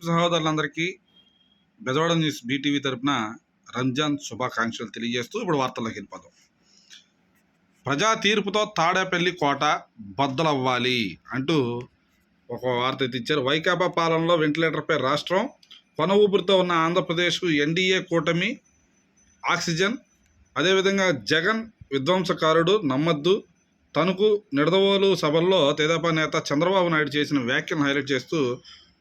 సహోదరులందరికీ Bezawada news BTV తరపున రంజాన్ శుభాకాంక్షలు తెలియజేస్తూ ఇప్పుడు వార్తల్లోకి వెళ్ళిపోదాం. ప్రజా తీర్పుతో తాడేపల్లి కోట బద్దలవ్వాలి అంటూ ఒక వార్త అయితే ఇచ్చారు. వైకాపా పాలనలో వెంటిలేటర్పై రాష్ట్రం, కొన ఊపిరితో ఉన్న ఆంధ్రప్రదేశ్కు ఎన్డీఏ కూటమి ఆక్సిజన్. అదేవిధంగా జగన్ విధ్వంసకారుడు నమ్మద్దు, తణుకు నిడదవోలు సభల్లో తెదేపా నేత చంద్రబాబు నాయుడు చేసిన వ్యాఖ్యలను హైలైట్ చేస్తూ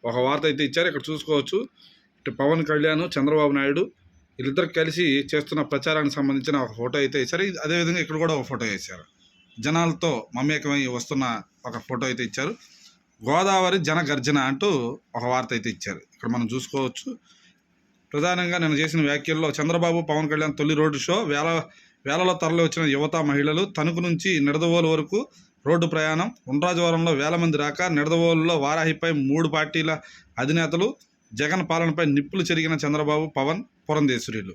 ఒక వార్త అయితే ఇచ్చారు. ఇక్కడ చూసుకోవచ్చు, ఇటు పవన్ కళ్యాణ్, చంద్రబాబు నాయుడు వీళ్ళిద్దరు కలిసి చేస్తున్న ప్రచారానికి సంబంధించిన ఒక ఫోటో అయితే ఇచ్చారు. అదేవిధంగా ఇక్కడ కూడా ఒక ఫోటో వేశారు. జనాలతో మమేకమై వస్తున్న ఒక ఫోటో అయితే ఇచ్చారు. గోదావరి జన గర్జన అంటూ ఒక వార్త అయితే ఇచ్చారు. ఇక్కడ మనం చూసుకోవచ్చు, ప్రధానంగా నేను చేసిన వ్యాఖ్యల్లో చంద్రబాబు, పవన్ కళ్యాణ్ తొలి రోడ్డు షో, వేలలో తరలి వచ్చిన యువత, మహిళలు, తణుకు నుంచి నిడదవోలు వరకు రోడ్డు ప్రయాణం, ఉండ్రాజవరంలో వేల మంది రాక, నిడదవోలులో వారాహిపై 3 పార్టీల అధినేతలు, జగన్ పాలనపై నిప్పులు చెరిగిన చంద్రబాబు, పవన్, పురంధేశ్వరిలు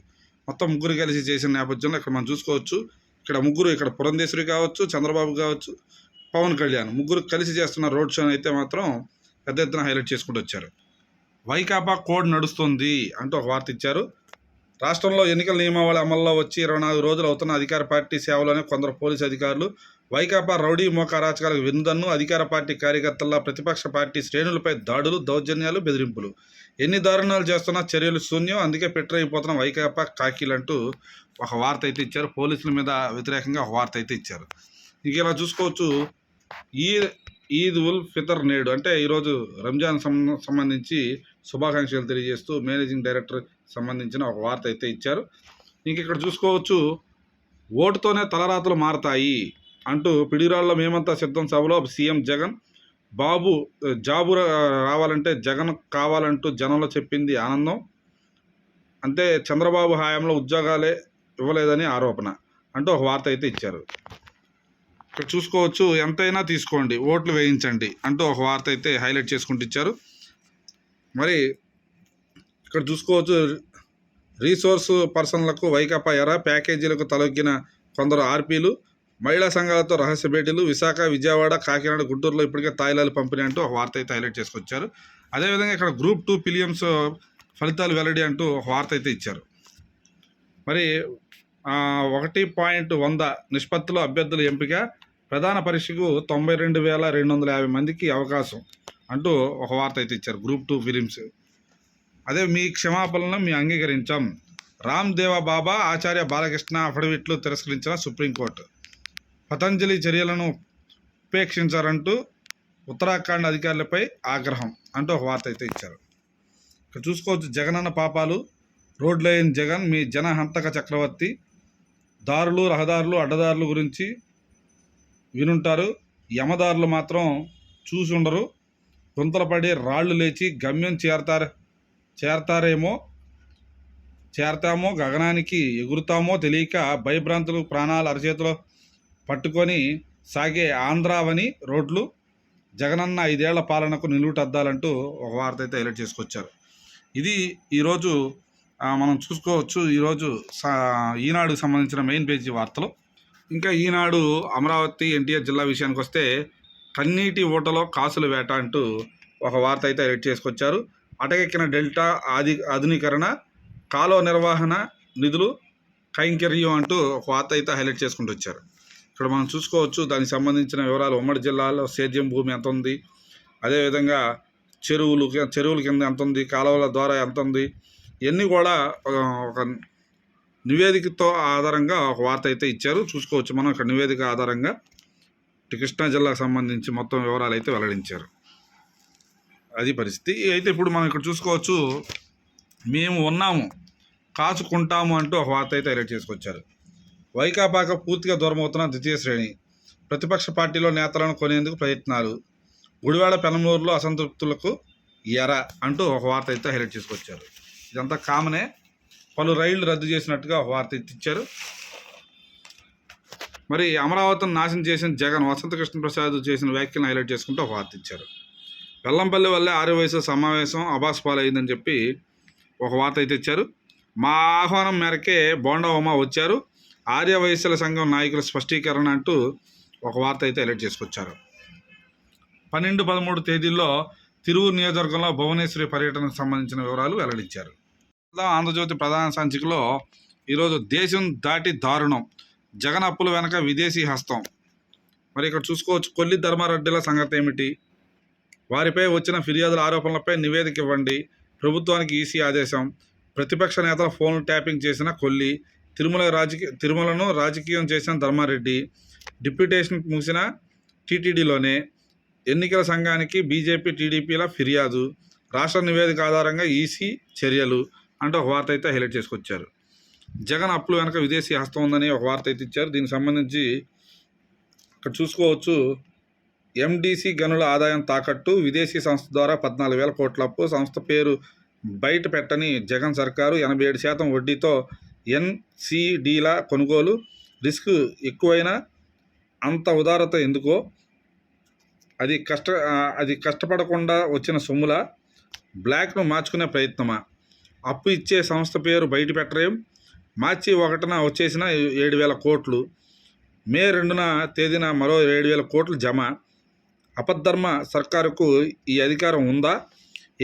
మొత్తం ముగ్గురు కలిసి చేసిన నేపథ్యంలో ఇక్కడ మనం చూసుకోవచ్చు. ఇక్కడ ముగ్గురు, ఇక్కడ పురంధేశ్వరి కావచ్చు, చంద్రబాబు కావచ్చు, పవన్ కళ్యాణ్ ముగ్గురు కలిసి చేస్తున్న రోడ్ షోని అయితే మాత్రం పెద్ద ఎత్తున హైలైట్ చేసుకుంటూ వచ్చారు. వైకాపా కోడ్ నడుస్తుంది అంటూ ఒక వార్త ఇచ్చారు. రాష్ట్రంలో ఎన్నికల నియమావళి అమల్లో వచ్చి 24 రోజులు అవుతున్న అధికార పార్టీ సేవలోనే కొందరు పోలీసు అధికారులు వైకాపా రౌడీ మోక అరాచకాలకు వెన్నుదన్ను, అధికార పార్టీ కార్యకర్తల, ప్రతిపక్ష పార్టీ శ్రేణులపై దాడులు, దౌర్జన్యాలు, బెదిరింపులు, ఎన్ని దారుణాలు చేస్తున్నా చర్యలు శూన్యం, అందుకే పెట్టరైపోతున్న వైకాపా కాకీలంటూ ఒక వార్త అయితే ఇచ్చారు. పోలీసుల మీద వ్యతిరేకంగా ఒక వార్త అయితే ఇచ్చారు. ఇంక ఇలా చూసుకోవచ్చు, ఈద్ ఉల్ ఫితర్ నేడు అంటే ఈరోజు రంజాన్ సంబంధించి శుభాకాంక్షలు తెలియజేస్తూ మేనేజింగ్ డైరెక్టర్ సంబంధించిన ఒక వార్త అయితే ఇచ్చారు. ఇంక ఇక్కడ చూసుకోవచ్చు, ఓటుతోనే తలరాతలు మారతాయి అంటూ పిడిరాళ్ళలో మేమంతా సిద్ధం సభలో సీఎం జగన్, బాబు జాబు రావాలంటే జగన్ కావాలంటూ జనంలో చెప్పింది ఆనందం, అంతే చంద్రబాబు హయాంలో ఉద్యోగాలే ఇవ్వలేదని ఆరోపణ అంటూ ఒక వార్త అయితే ఇచ్చారు. ఇక్కడ చూసుకోవచ్చు, ఎంతైనా తీసుకోండి, ఓట్లు వేయించండి అంటూ ఒక వార్త అయితే హైలైట్ చేసుకుంటూ ఇచ్చారు. మరి ఇక్కడ చూసుకోవచ్చు, రీసోర్స్ పర్సన్లకు వైకాపా ఎరా, ప్యాకేజీలకు తలొగ్గిన కొందరు ఆర్పీలు, మహిళా సంఘాలతో రహస్య భేటీలు, విశాఖ, విజయవాడ, కాకినాడ, గుంటూరులో ఇప్పటికే తాయిలాలు పంపిణీ అంటూ ఒక వార్త అయితే హైలైట్ చేసుకొచ్చారు. అదేవిధంగా ఇక్కడ గ్రూప్ 2 ప్రిలిమ్స్ ఫలితాలు వెల్లడి అంటూ ఒక వార్త అయితే ఇచ్చారు. మరి 1.100 నిష్పత్తిలో అభ్యర్థుల ఎంపిక, ప్రధాన పరీక్షకు 92,250 మందికి అవకాశం అంటూ ఒక వార్త అయితే ఇచ్చారు. Group 2 films. అదే మీ క్షమాపణలను మేము అంగీకరించాం, రామ్ దేవా బాబా, ఆచార్య బాలకృష్ణ అఫిడవిట్లు తిరస్కరించిన సుప్రీంకోర్టు, పతంజలి చర్యలను ఉపేక్షించారంటూ ఉత్తరాఖండ్ అధికారులపై ఆగ్రహం అంటూ ఒక వార్త అయితే ఇచ్చారు. ఇక్కడ చూసుకోవచ్చు, జగనన్న పాపాలు, రోడ్ లైన్ జగన్ మీ జనహంతక చక్రవర్తి, దారులు, రహదారులు, అడ్డదారుల గురించి వినుంటారు, యమదారులు మాత్రం చూసి ఉండరు, గుంతలు పడి రాళ్లు లేచి గమ్యం చేరతామో, గగనానికి ఎగురుతామో తెలియక భయభ్రాంతులు, ప్రాణాలు అరచేతిలో పట్టుకొని సాగే ఆంధ్రావని రోడ్లు, జగనన్న 5 ఏళ్ల పాలనకు నిలువుటద్దాలంటూ ఒక వార్త అయితే హైలైట్ చేసుకొచ్చారు. ఇది ఈరోజు మనం చూసుకోవచ్చు, ఈరోజు ఈనాడుకు సంబంధించిన మెయిన్ పేజీ వార్తలు. ఇంకా ఈనాడు అమరావతి ఎన్టీఆర్ జిల్లా విషయానికి వస్తే, కన్నీటి ఊటలో కాసుల వేట అంటూ ఒక వార్త అయితే హైలైట్ చేసుకొచ్చారు. అటకెక్కిన డెల్టా ఆధునీకరణ, కాలువ నిర్వహణ నిధులు కైంకర్యం అంటూ ఒక వార్త అయితే హైలైట్ చేసుకుంటూ వచ్చారు. ఇక్కడ మనం చూసుకోవచ్చు, దానికి సంబంధించిన వివరాలు. ఉమ్మడి జిల్లాలో సేద్యం భూమి ఎంత ఉంది, అదేవిధంగా చెరువుల కింద ఎంత ఉంది, కాలువల ద్వారా ఎంత ఉంది, ఇవన్నీ కూడా ఒక నివేదికతో ఆధారంగా ఒక వార్త అయితే ఇచ్చారు. చూసుకోవచ్చు మనం ఇక్కడ నివేదిక ఆధారంగా కృష్ణా జిల్లాకు సంబంధించి మొత్తం వివరాలు అయితే వెల్లడించారు. అది పరిస్థితి. అయితే ఇప్పుడు మనం ఇక్కడ చూసుకోవచ్చు, మేము ఉన్నాము, కాచుకుంటాము అంటూ ఒక వార్త అయితే హైలైట్ చేసుకొచ్చారు. వైకాపాకు పూర్తిగా దూరం అవుతున్న ద్వితీయ శ్రేణి, ప్రతిపక్ష పార్టీలో నేతలను కొనేందుకు ప్రయత్నాలు, గుడివాడ, పెనమలూరులో అసంతృప్తులకు ఎర అంటూ ఒక వార్త అయితే హైలైట్ చేసుకొచ్చారు. ఇదంతా కామనే, పలు రైళ్లు రద్దు చేసినట్టుగా ఒక వార్త ఇచ్చారు. మరి అమరావతిని నాశనం చేసిన జగన్, వసంత కృష్ణ ప్రసాద్ చేసిన వ్యాఖ్యలను హైలైట్ చేసుకుంటూ ఒక వార్త ఇచ్చారు. వెల్లంపల్లి వల్లే ఆర్యవైశ్య సమావేశం అబాస్పాలైందని చెప్పి ఒక వార్త అయితే ఇచ్చారు. మా ఆహ్వానం మేరకే బోండా ఉమా వచ్చారు, ఆర్యవైశ్యుల సంఘం నాయకుల స్పష్టీకరణ అంటూ ఒక వార్త అయితే హైలైట్ చేసుకొచ్చారు. 12-13 తేదీల్లో తిరువూరు నియోజకవర్గంలో భువనేశ్వరి పర్యటనకు సంబంధించిన వివరాలు వెల్లడించారు. ఆంధ్రజ్యోతి ప్రధాన సంచికలో ఈరోజు దేశం దాటి దారుణం, జగన్ అప్పుల వెనక విదేశీ హస్తం. మరి ఇక్కడ చూసుకోవచ్చు, కొల్లి ధర్మారెడ్డిల సంగతి ఏమిటి, వారిపై వచ్చిన ఫిర్యాదుల ఆరోపణలపై నివేదిక ఇవ్వండి, ప్రభుత్వానికి ఈసీ ఆదేశం, ప్రతిపక్ష నేతల ఫోన్లు ట్యాపింగ్ చేసిన కొల్లి, తిరుమలను రాజకీయం చేసిన ధర్మారెడ్డి, డిప్యూటేషన్ ముగిసిన టీటీడీలోనే, ఎన్నికల సంఘానికి బీజేపీ టీడీపీల ఫిర్యాదు, రాష్ట్ర నివేదిక ఆధారంగా ఈసీ చర్యలు అంటూ ఒక వార్త అయితే హైలైట్ చేసుకొచ్చారు. జగన్ అప్పులు వెనక విదేశీ హస్తం ఉందని ఒక వార్త అయితే ఇచ్చారు. దీనికి సంబంధించి ఇక్కడ చూసుకోవచ్చు, ఎండీసీ గనుల ఆదాయం తాకట్టు, విదేశీ సంస్థ ద్వారా 14,000 కోట్ల అప్పు, సంస్థ పేరు బయట పెట్టని జగన్ సర్కారు, 87% వడ్డీతో ఎన్సీడీల కొనుగోలు, రిస్క్ ఎక్కువైనా అంత ఉదారత ఎందుకో, అది కష్టపడకుండా వచ్చిన సొమ్ముల, బ్లాక్ను మార్చుకునే ప్రయత్నమా, అప్పు ఇచ్చే సంస్థ పేరు బయట పెట్టరేం, మార్చి 1న వచ్చేసిన 7,000 కోట్లు, మే 2న తేదీన మరో 7,000 కోట్లు జమ, అపద్ధర్మ సర్కారుకు ఈ అధికారం ఉందా,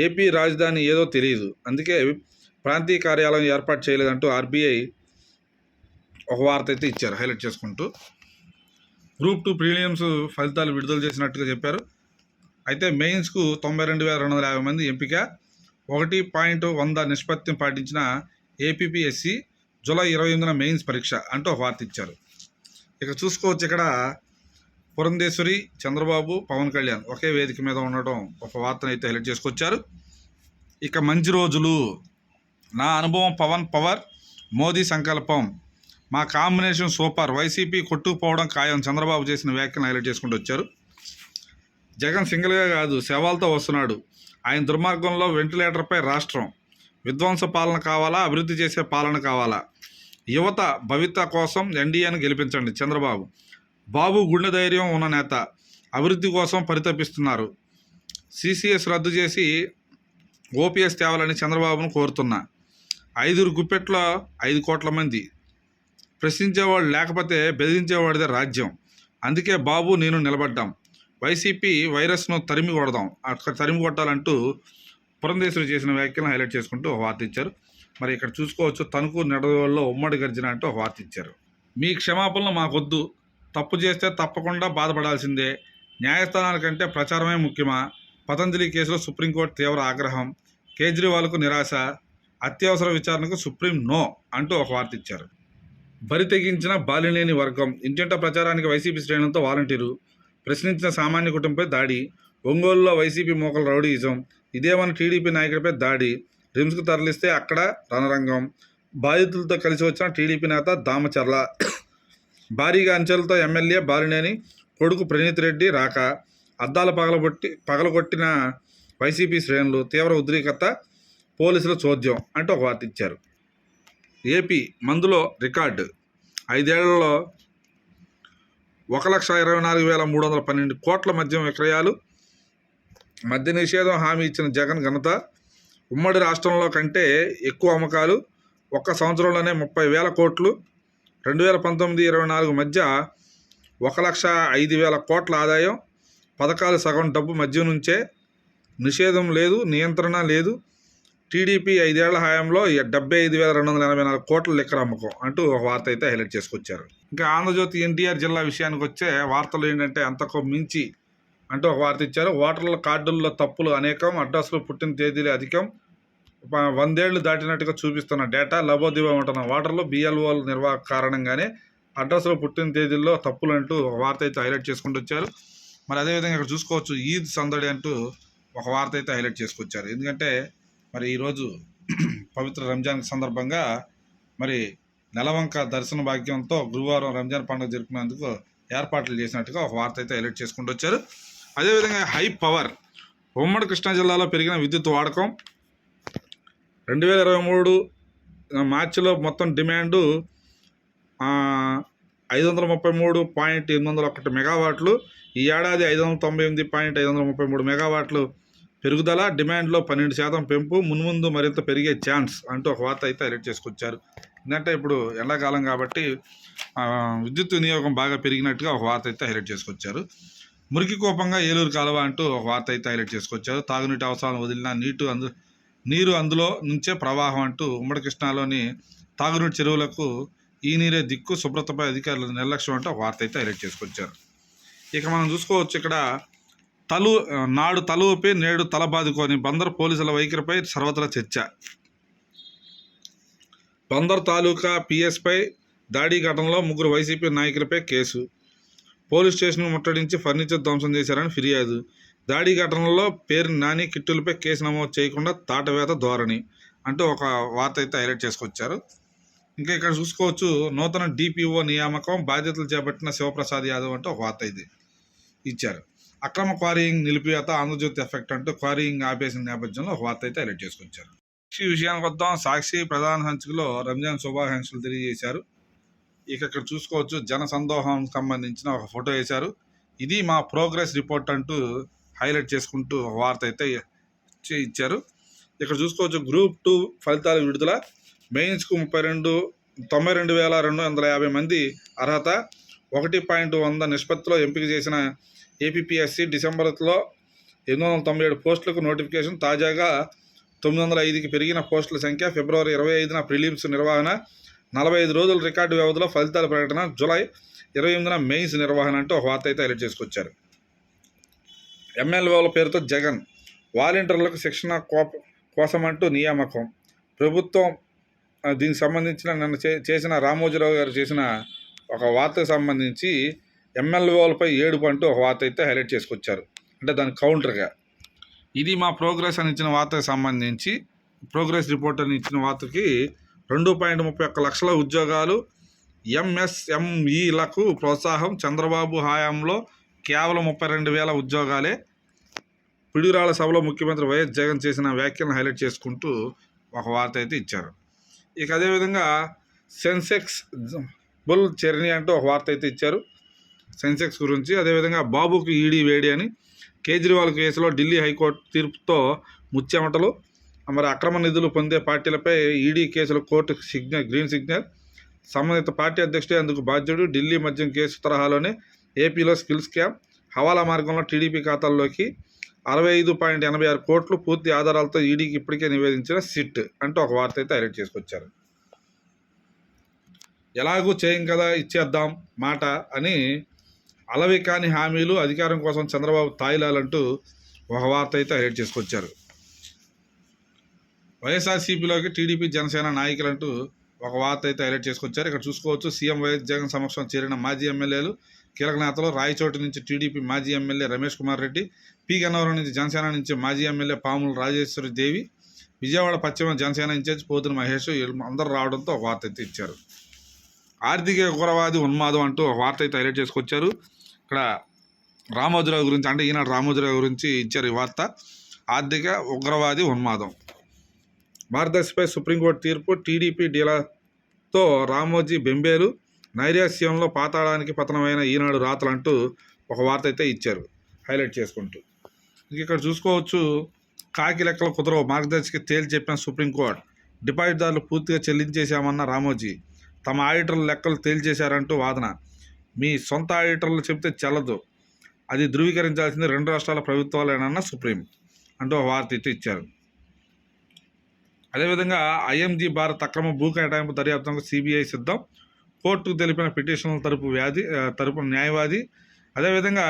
ఏపీ రాజధాని ఏదో తెలియదు, అందుకే ప్రాంతీయ కార్యాలయం ఏర్పాటు చేయలేదంటూ ఆర్బీఐ ఒక వార్త అయితే ఇచ్చారు హైలైట్ చేసుకుంటూ. గ్రూప్ 2 ప్రీలియమ్స్ ఫలితాలు విడుదల చేసినట్టుగా చెప్పారు. అయితే మెయిన్స్కు 92,250 మంది ఎంపిక, 1.100 నిష్పత్తిని పాటించిన ఏపీపీఎస్సీ, జూలై 28న మెయిన్స్ పరీక్ష అంటూ ఒక వార్త ఇచ్చారు. ఇక చూసుకోవచ్చు, ఇక్కడ పురంధేశ్వరి, చంద్రబాబు, పవన్ కళ్యాణ్ ఒకే వేదిక మీద ఉండడం ఒక వార్తను అయితే హైలైట్ చేసుకొచ్చారు. ఇక మంచి రోజులు, నా అనుభవం పవన్ పవర్, మోదీ సంకల్పం, మా కాంబినేషన్ సూపర్, వైసీపీ కొట్టుకుపోవడం ఖాయం, చంద్రబాబు చేసిన వ్యాఖ్యలను హైలైట్ చేసుకుంటూ వచ్చారు. జగన్ సింగిల్గా కాదు, శవాలతో వస్తున్నాడు, ఆయన దుర్మార్గంలో వెంటిలేటర్పై రాష్ట్రం, విధ్వంస పాలన కావాలా, అభివృద్ధి చేసే పాలన కావాలా, యువత భవిత కోసం ఎన్డీఏను గెలిపించండి చంద్రబాబు, బాబు గుండె ధైర్యం ఉన్న నేత, అభివృద్ధి కోసం పరితపిస్తున్నారు, సిసిఎస్ రద్దు చేసి ఓపీఎస్ తేవాలని చంద్రబాబును కోరుతున్నా, 5 గుప్పెట్లో 5 కోట్ల మంది, ప్రశ్నించేవాడు లేకపోతే బెదిరించేవాడిదే రాజ్యం, అందుకే బాబు నేను నిలబడ్డాం, వైసీపీ వైరస్ను తరిమి కొడదాం, అక్కడ తరిమి కొట్టాలంటూ పురంధేశ్వరి చేసిన వ్యాఖ్యలను హైలైట్ చేసుకుంటూ ఒక వార్త ఇచ్చారు. మరి ఇక్కడ చూసుకోవచ్చు, తణుకు నెడదవోలులో ఉమ్మడి గర్జన అంటూ ఒక వార్త ఇచ్చారు. మీ క్షమాపణలు మాకొద్దు, తప్పు చేస్తే తప్పకుండా బాధపడాల్సిందే, న్యాయస్థానాల కంటే ప్రచారమే ముఖ్యమా, పతంజలి కేసులో సుప్రీంకోర్టు తీవ్ర ఆగ్రహం, కేజ్రీవాల్కు నిరాశ, అత్యవసర విచారణకు సుప్రీం నో అంటూ ఒక వార్త ఇచ్చారు. బరి తెగించిన బాలినేని వర్గం, ఇంటింట ప్రచారానికి వైసీపీ శ్రేణులతో వాలంటీరు, ప్రశ్నించిన సామాన్య కుటుంబంపై దాడి, ఒంగోలులో వైసీపీ మోకల రౌడీయిజం, ఇదేమని టీడీపీ నాయకుడిపై దాడి, రిమ్స్కు తరలిస్తే అక్కడ రణరంగం, బాధితులతో కలిసి వచ్చిన టీడీపీ నేత దామచర్ల, భారీగా అంచెలతో ఎమ్మెల్యే బాలినేని కొడుకు ప్రణీత్ రెడ్డి రాక, అద్దాలు పగలగొట్టిన వైసీపీ శ్రేణులు, తీవ్ర ఉద్రిక్తత, పోలీసుల చోద్యం అంటూ ఒక వార్త ఇచ్చారు. ఏపీ మందులో రికార్డు, 5 ఏళ్లలో 1,24,312 కోట్ల మద్యం విక్రయాలు, మద్య నిషేధం హామీ ఇచ్చిన జగన్ ఘనత, ఉమ్మడి రాష్ట్రంలో కంటే ఎక్కువ అమ్మకాలు, ఒక్క సంవత్సరంలోనే 30,000 కోట్లు, 2019-24 మధ్య 1,05,000 కోట్ల ఆదాయం, పథకాలు సగం డబ్బు మద్యం నుంచే, నిషేధం లేదు, నియంత్రణ లేదు, టీడీపీ 5 ఏళ్ల హయాంలో 75,284 కోట్ల లిక్కర్ అమ్మకం అంటూ ఒక వార్త అయితే హైలైట్ చేసుకొచ్చారు. ఇంకా ఆంధ్రజ్యోతి ఎన్టీఆర్ జిల్లా విషయానికి వచ్చే వార్తలు ఏంటంటే అంతకు మించి అంటూ ఒక వార్త ఇచ్చారు. ఓటర్ల కార్డుల్లో తప్పులు అనేకం, అడ్రస్లు పుట్టిన తేదీలు అధికం, 100 ఏళ్లు దాటినట్టుగా చూపిస్తున్న డేటా లబోదిబో ఉంటున్న ఓటర్లు, బిఎల్ఓల నిర్వాహక కారణంగానే అడ్రస్లో పుట్టిన తేదీల్లో తప్పులు అంటూ ఒక వార్త అయితే హైలైట్ చేసుకుంటూ వచ్చారు. మరి అదేవిధంగా ఇక్కడ చూసుకోవచ్చు, ఈద్ సందడి అంటూ ఒక వార్త అయితే హైలైట్ చేసుకొచ్చారు. ఎందుకంటే మరి ఈరోజు పవిత్ర రంజాన్ సందర్భంగా మరి నెలవంక దర్శన భాగ్యంతో గురువారం రంజాన్ పండుగ జరుపుకునేందుకు ఏర్పాట్లు చేసినట్టుగా ఒక వార్త అయితే హైలైట్ చేసుకుంటూ వచ్చారు. అదేవిధంగా హై పవర్, ఉమ్మడి కృష్ణా జిల్లాలో పెరిగిన విద్యుత్ వాడకం, 2023 మార్చిలో మొత్తం డిమాండు 533.801 మెగావాట్లు, ఈ ఏడాది 598.533 మెగావాట్లు పెరుగుదల, డిమాండ్లో 12% పెంపు, మున్ముందు మరింత పెరిగే ఛాన్స్ అంటూ ఒక వార్త అయితే హైలైట్ చేసుకొచ్చారు. ఎందుకంటే ఇప్పుడు ఎండాకాలం కాబట్టి విద్యుత్ వినియోగం బాగా పెరిగినట్టుగా ఒక వార్త అయితే హైలైట్ చేసుకొచ్చారు. మురికి కోపంగా ఏలూరు కాలువ అంటూ ఒక వార్త అయితే హైలైట్ చేసుకొచ్చారు. తాగునీటి అవసరాలను వదిలిన నీరు అందులో నుంచే ప్రవాహం అంటూ ఉమ్మడి కృష్ణాలోని తాగునీటి చెరువులకు ఈ నీరే దిక్కు, శుభ్రతపై అధికారుల నిర్లక్ష్యం అంటూ ఒక వార్త అయితే హైలైట్ చేసుకొచ్చారు. ఇక మనం చూసుకోవచ్చు ఇక్కడ నాడు తల ఊపి నేడు తల బాదుకొని బందరు పోలీసుల వైఖరిపై సర్వత్రా చర్చ. బందర్ తాలూకా పిఎస్పై దాడి ఘటనలో 3 వైసీపీ నాయకులపై కేసు. పోలీస్ స్టేషన్ ముట్టడించి ఫర్నిచర్ ధ్వంసం చేశారని ఫిర్యాదు. దాడి ఘటనలో పేరు నాని కిట్టులపై కేసు నమోదు చేయకుండా తాటవేత ధోరణి అంటూ ఒక వార్త అయితే హైలైట్ చేసుకొచ్చారు. ఇంకా ఇక్కడ చూసుకోవచ్చు నూతన డిపిఓ నియామకం, బాధ్యతలు చేపట్టిన శివప్రసాద్ యాదవ్ అంటూ ఒక వార్త ఇది ఇచ్చారు. అక్రమ క్వారీయింగ్ నిలిపివేత, ఆంధ్రజ్యోతి ఎఫెక్ట్ అంటూ క్వారీయింగ్ ఆపేసిన నేపథ్యంలో ఒక వార్త అయితే హైలైట్ చేసుకొచ్చారు. ఈ విషయానికి వద్దాం. సాక్షి ప్రధాన సంచికలో రంజాన్ శుభాకాంక్షలు తెలియజేశారు. ఇక ఇక్కడ చూసుకోవచ్చు జన సందోహం సంబంధించిన ఒక ఫోటో వేశారు. ఇది మా ప్రోగ్రెస్ రిపోర్ట్ అంటూ హైలైట్ చేసుకుంటూ ఒక వార్త అయితే ఇచ్చారు. ఇక్కడ చూసుకోవచ్చు గ్రూప్ 2 ఫలితాల విడుదల. మెయిన్స్కు 92,250 మంది అర్హత. 1.100 నిష్పత్తిలో ఎంపిక చేసిన ఏపీపీఎస్సీ డిసెంబర్లో 897 పోస్టులకు నోటిఫికేషన్. తాజాగా 905కి పెరిగిన పోస్టుల సంఖ్య. ఫిబ్రవరి 25న ప్రిలిమ్స్ నిర్వహణ. 45 రోజుల రికార్డు వ్యవధిలో ఫలితాల ప్రకటన. జూలై 28న మెయిన్స్ నిర్వహణ అంటూ ఒక వార్త అయితే హైలైట్ చేసుకొచ్చారు. ఎమ్మెల్యేల పేరుతో జగన్ వాలంటీర్లకు శిక్షణ కోసమంటూ నియామకం. ప్రభుత్వం దీనికి సంబంధించిన నిన్న చేసిన రామోజీరావు గారు చేసిన ఒక వార్తకు సంబంధించి ఎమ్మెల్యేలపై ఏడుపు అంటూ ఒక వార్త అయితే హైలైట్ చేసుకొచ్చారు. అంటే దానికి కౌంటర్గా ఇది మా ప్రోగ్రెస్ అని ఇచ్చిన వార్తకు సంబంధించి ప్రోగ్రెస్ రిపోర్ట్ అని ఇచ్చిన వార్తకి 2.31 లక్షల ఉద్యోగాలు, ఎంఎస్ఎంఈలకు ప్రోత్సాహం. చంద్రబాబు హయాంలో కేవలం 32,000 ఉద్యోగాలే. పిడుగురాళ్ల సభలో ముఖ్యమంత్రి వైఎస్ జగన్ చేసిన వ్యాఖ్యలను హైలైట్ చేసుకుంటూ ఒక వార్త అయితే ఇచ్చారు. ఇక అదేవిధంగా సెన్సెక్స్ బుల్ చెర్నీ అంటూ ఒక వార్త అయితే ఇచ్చారు సెన్సెక్స్ గురించి. అదేవిధంగా బాబుకు ఈడీ వేడి అని. కేజ్రీవాల్ కేసులో ఢిల్లీ హైకోర్టు తీర్పుతో ముచ్చెమటలు. మరి అక్రమ నిధులు పొందే పార్టీలపై ఈడీ కేసులు కోర్టు గ్రీన్ సిగ్నల్. సంబంధిత పార్టీ అధ్యక్షుడే అందుకు బాధ్యుడు. ఢిల్లీ మద్యం కేసు తరహాలోనే ఏపీలో స్కిల్ స్కామ్. హవాలా మార్గంలో టీడీపీ ఖాతాల్లోకి 65.86 కోట్లు పూర్తి ఆధారాలతో ఈడీకి ఇప్పటికే నివేదించిన సిట్ అంటూ ఒక వార్త అయితే హైలైట్ చేసుకొచ్చారు. ఎలాగూ చేయం కదా ఇచ్చేద్దాం మాట అని అలవి కాని హామీలు, అధికారం కోసం చంద్రబాబు తాయిలాలంటూ ఒక వార్త అయితే హైలైట్ చేసుకొచ్చారు. వైఎస్ఆర్సీపీలోకి టీడీపీ జనసేన నాయకులంటూ ఒక వార్త అయితే హైలైట్ చేసుకొచ్చారు. ఇక్కడ చూసుకోవచ్చు సీఎం వైఎస్ జగన్ సమక్షం చేరిన మాజీ ఎమ్మెల్యేలు, కీలక నేతలు. రాయచోటి నుంచి టీడీపీ మాజీ ఎమ్మెల్యే రమేష్ కుమార్ రెడ్డి, పి గన్నవరం నుంచి జనసేన నుంచి మాజీ ఎమ్మెల్యే పాముల రాజేశ్వరి దేవి, విజయవాడ పశ్చిమ జనసేన ఇన్ఛార్జ్ పోతున్న మహేష్ అందరూ రావడంతో ఒక వార్త అయితే ఇచ్చారు. ఆర్థిక ఉగ్రవాది ఉన్మాదం అంటూ ఒక వార్త అయితే హైలైట్ చేసుకొచ్చారు. ఇక్కడ రామోజీరావు గురించి అంటే ఈనాడు రామోజీరావు గురించి ఇచ్చారు ఈ వార్త. ఆర్థిక ఉగ్రవాది ఉన్మాదం. భారతదేశపై సుప్రీంకోర్టు తీర్పు. టీడీపీ డీలతో రామోజీ బెంబేలు. నైరాస్యంలో పాతాళానికి పతనమైన ఈనాడు రాతలు అంటూ ఒక వార్త అయితే ఇచ్చారు హైలైట్ చేసుకుంటూ. ఇక్కడ చూసుకోవచ్చు కాకి లెక్కలు కుదరవు మార్గదర్శికి తేల్చి చెప్పిన సుప్రీంకోర్టు. డిపాజిట్దారులు పూర్తిగా చెల్లించేశామన్న రామోజీ. తమ ఆడిటర్ల లెక్కలు తేల్చేశారంటూ వాదన. మీ సొంత ఆడిటర్లు చెబితే చెల్లదు, అది ధృవీకరించాల్సింది 2 రాష్ట్రాల ప్రభుత్వాలేనన్న సుప్రీం అంటూ ఒక వార్త అయితే ఇచ్చారు. అదేవిధంగా ఐఎంజీ భారత్ అక్రమ భూ కేటాయింపు దర్యాప్తుకు సిబిఐ సిద్ధం. కోర్టుకు తెలిపిన పిటిషన్ల తరపు న్యాయవాది. అదేవిధంగా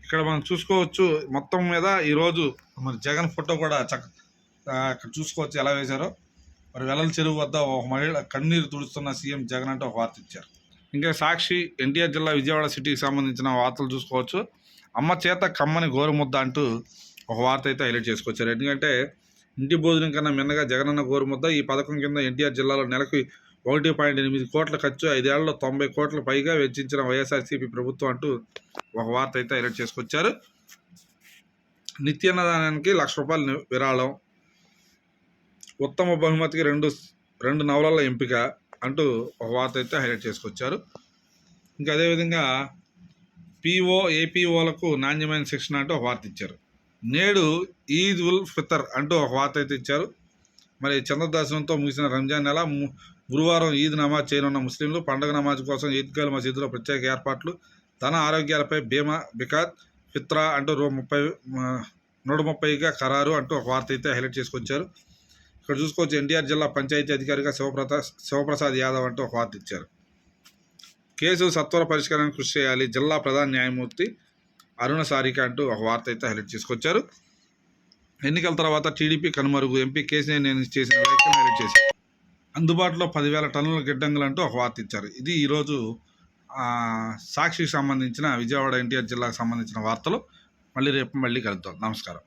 ఇక్కడ మనం చూసుకోవచ్చు మొత్తం మీద ఈరోజు మరి జగన్ ఫోటో కూడా ఇక్కడ చూసుకోవచ్చు ఎలా వేశారో. మరి వెల్లల చెరువు వద్ద ఒక మహిళ కన్నీరు తుడుస్తున్న సీఎం జగన్ అంటే ఒక వార్త ఇచ్చారు. ఇంకా సాక్షి ఎన్టీఆర్ జిల్లా విజయవాడ సిటీకి సంబంధించిన వార్తలు చూసుకోవచ్చు. అమ్మ చేత కమ్మని గోరుముద్ద అంటూ ఒక వార్త అయితే హైలైట్ చేసుకొచ్చారు. ఎందుకంటే ఇంటి భోజనం కన్నా మిన్నగా జగనన్న గోరుముద్ద. ఈ పథకం కింద ఎన్టీఆర్ జిల్లాలో నెలకు 1.8 కోట్ల ఖర్చు, 5 ఏళ్లలో 90 కోట్ల పైగా వెచ్చించిన వైఎస్ఆర్సీపీ ప్రభుత్వం అంటూ ఒక వార్త అయితే హైలైట్ చేసుకొచ్చారు. నిత్యాన్నదానానికి ₹1,00,000 విరాళం. ఉత్తమ బహుమతికి 2 నవలల ఎంపిక అంటూ ఒక వార్త అయితే హైలైట్ చేసుకొచ్చారు. ఇంకా అదేవిధంగా ఏపీఓలకు నాణ్యమైన శిక్షణ అంటూ ఒక వార్త ఇచ్చారు. నేడు ఈద్ ఉల్ ఫితర్ అంటూ ఒక వార్త అయితే ఇచ్చారు. మరి చంద్రదర్శనంతో ముగిసిన రంజాన్ నెల గురువారం ఈద్ నమాజ్ చేయనున్న ముస్లింలు. పండుగ నమాజ్ కోసం ఈద్గాల్ మసీదులో ప్రత్యేక ఏర్పాట్లు. ధన ఆరోగ్యాలపై బీమా బికాత్ ఫిత్రా అంటూ 130గా ఖరారు అంటూ ఒక వార్త అయితే హైలైట్ చేసుకొచ్చారు. ఇక్కడ చూసుకోవచ్చు ఎన్టీఆర్ జిల్లా పంచాయతీ అధికారిగా శివప్రసాద్ యాదవ్ అంటూ ఒక వార్త ఇచ్చారు. కేసు సత్వర పరిష్కారానికి కృషి చేయాలి జిల్లా ప్రధాన న్యాయమూర్తి అరుణ సారిక అంటూ ఒక వార్త అయితే హైలైట్ చేసుకొచ్చారు. ఎన్నికల తర్వాత టీడీపీ కనుమరుగు ఎంపీ కేసీఆర్ చేసిన వ్యాఖ్యలు హైలైట్ చేశారు. అందుబాటులో 10,000 టన్నుల గిడ్డంగులు అంటూ ఒక వార్త ఇచ్చారు. ఇది ఈరోజు సాక్షికి సంబంధించిన విజయవాడ ఎన్టీఆర్ జిల్లాకు సంబంధించిన వార్తలు. మళ్ళీ రేపు కలుద్దాం. నమస్కారం.